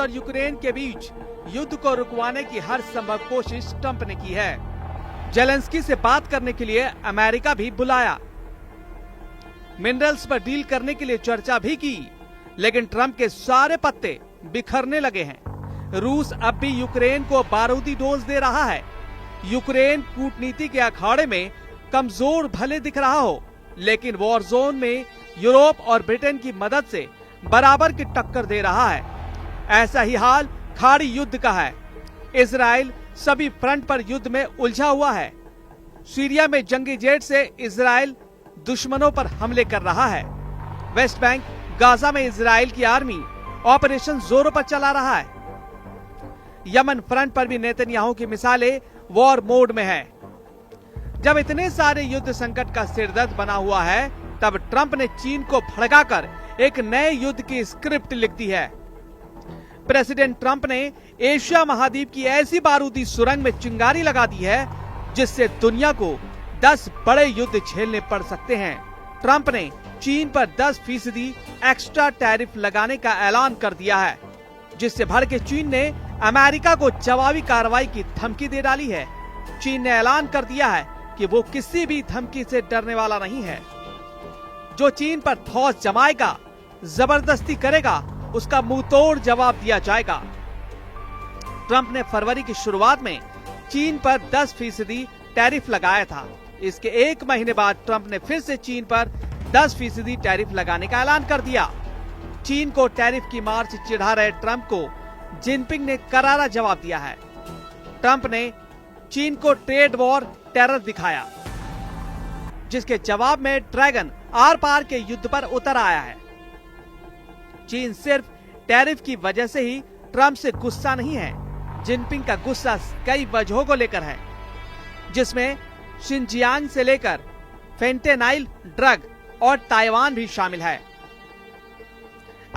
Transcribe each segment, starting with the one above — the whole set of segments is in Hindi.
और यूक्रेन के बीच युद्ध को रुकवाने की हर संभव कोशिश ट्रंप ने की है। जेलेंस्की से बात करने के लिए अमेरिका भी बुलाया, मिनरल्स पर डील करने के लिए चर्चा भी की, लेकिन ट्रंप के सारे पत्ते बिखरने लगे हैं। रूस अब भी यूक्रेन को बारूदी डोज दे रहा है। यूक्रेन कूटनीति के अखाड़े में कमजोर भले दिख रहा हो, लेकिन वॉर जोन में यूरोप और ब्रिटेन की मदद से बराबर की टक्कर दे रहा है। ऐसा ही हाल खाड़ी युद्ध का है। इजराइल सभी फ्रंट पर युद्ध में उलझा हुआ है। सीरिया में जंगी जेट से इजराइल दुश्मनों पर हमले कर रहा है। वेस्ट बैंक, गाजा में इजराइल की आर्मी ऑपरेशन जोरों पर चला रहा है। यमन फ्रंट पर भी नेतन्याहू की मिसालें वॉर मोड में है। जब इतने सारे युद्ध संकट का सिरदर्द बना हुआ है, तब ट्रंप ने चीन को भड़काकर एक नए युद्ध की स्क्रिप्ट लिख दी है। प्रेसिडेंट ट्रंप ने एशिया महाद्वीप की ऐसी बारूदी सुरंग में चिंगारी लगा दी है जिससे दुनिया को 10 बड़े युद्ध झेलने पड़ सकते हैं। ट्रंप ने चीन पर 10% एक्स्ट्रा टैरिफ लगाने का ऐलान कर दिया है, जिससे भड़के चीन ने अमेरिका को जवाबी कार्रवाई की धमकी दे डाली है। चीन ने ऐलान कर दिया है कि वो किसी भी धमकी से डरने वाला नहीं है। जो चीन पर ठोस जमाएगा, जबरदस्ती करेगा, उसका मुंह तोड़ जवाब दिया जाएगा। ट्रंप ने फरवरी की शुरुआत में चीन पर 10% टैरिफ लगाया था। इसके एक महीने बाद ट्रंप ने फिर से चीन पर 10% टैरिफ लगाने का ऐलान कर दिया। चीन को टैरिफ की मार से चिढ़ा रहे ट्रंप को जिनपिंग ने करारा जवाब दिया है। ट्रंप ने चीन को ट्रेड वॉर टेरर दिखाया, जिसके जवाब में ड्रैगन आर पार के युद्ध पर उतर आया है। चीन सिर्फ टैरिफ की वजह से ही ट्रंप से गुस्सा नहीं है। जिनपिंग का गुस्सा कई वजहों को लेकर है, जिसमें शिनजियांग से लेकर फेंटेनाइल ड्रग और ताइवान भी शामिल है।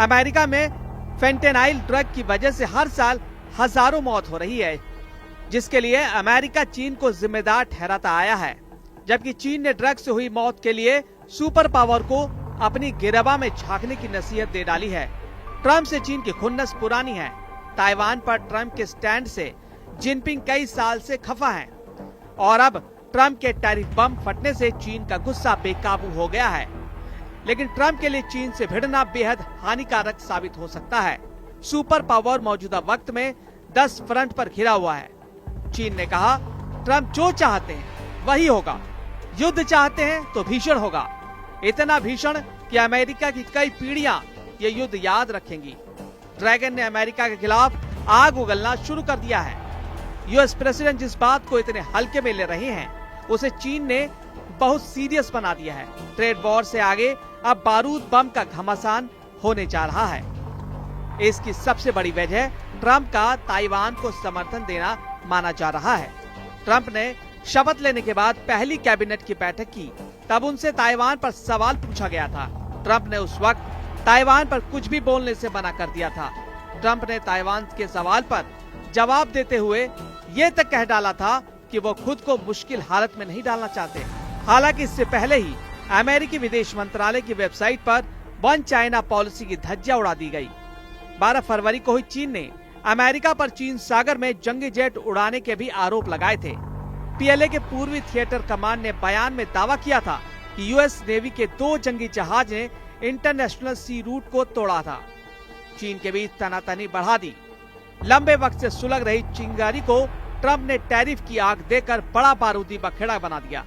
अमेरिका में फेंटेनाइल ड्रग की वजह से हर साल हजारों मौत हो रही है, जिसके लिए अमेरिका चीन को जिम्मेदार ठहराता आया है। जबकि चीन ने ड्रग से हुई मौत के लिए सुपर पावर को अपनी गिरबा में झांकने की नसीहत दे डाली है। ट्रंप से चीन की खुन्नस पुरानी है। ताइवान पर ट्रंप के स्टैंड से जिनपिंग कई साल से खफा है और अब ट्रंप के टैरिफ बम फटने से चीन का गुस्सा बेकाबू हो गया है। लेकिन ट्रंप के लिए चीन से भिड़ना बेहद हानिकारक साबित हो सकता है। सुपर पावर मौजूदा वक्त में 10 फ्रंट पर घिरा हुआ है। चीन ने कहा, ट्रंप जो चाहते हैं वही होगा। युद्ध चाहते हैं तो भीषण होगा, इतना भीषण कि अमेरिका की कई पीढ़ियां ये युद्ध याद रखेंगी। ड्रैगन ने अमेरिका के खिलाफ आग उगलना शुरू कर दिया है। यूएस प्रेसिडेंट जिस बात को इतने हल्के में ले रहे हैं, उसे चीन ने बहुत सीरियस बना दिया है। ट्रेड वॉर से आगे अब बारूद बम का घमासान होने जा रहा है। इसकी सबसे बड़ी वजह ट्रंप का ताइवान को समर्थन देना माना जा रहा है। ट्रंप ने शपथ लेने के बाद पहली कैबिनेट की बैठक की, तब उनसे ताइवान पर सवाल पूछा गया था। ट्रंप ने उस वक्त ताइवान पर कुछ भी बोलने से मना कर दिया था। ट्रंप ने ताइवान के सवाल पर जवाब देते हुए ये तक कह डाला था कि वो खुद को मुश्किल हालत में नहीं डालना चाहते। हालांकि इससे पहले ही अमेरिकी विदेश मंत्रालय की वेबसाइट पर वन चाइना पॉलिसी की धज्जियां उड़ा दी गई। 12 फरवरी को ही चीन ने अमेरिका पर चीन सागर में जंगी जेट उड़ाने के भी आरोप लगाए थे। पीएलए के पूर्वी थिएटर कमांड ने बयान में दावा किया था कि यूएस नेवी के 2 जंगी जहाज ने इंटरनेशनल सी रूट को तोड़ा था। चीन के बीच तनातनी बढ़ा दी। लंबे वक्त से सुलग रही चिंगारी को ट्रंप ने टैरिफ की आग देकर बड़ा बारूदी बखेड़ा बना दिया।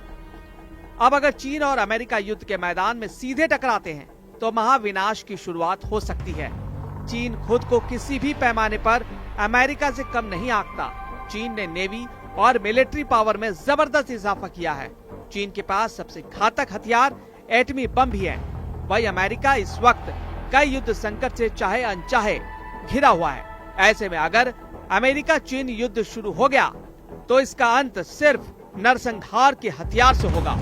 अब अगर चीन और अमेरिका युद्ध के मैदान में सीधे टकराते हैं तो महाविनाश की शुरुआत हो सकती है। चीन खुद को किसी भी पैमाने पर अमेरिका से कम नहीं आंकता। चीन ने नेवी और मिलिट्री पावर में जबरदस्त इजाफा किया है। चीन के पास सबसे घातक हथियार एटमी बम भी है। वही अमेरिका इस वक्त कई युद्ध संकट से चाहे अनचाहे घिरा हुआ है। ऐसे में अगर अमेरिका चीन युद्ध शुरू हो गया तो इसका अंत सिर्फ नरसंहार के हथियार से होगा।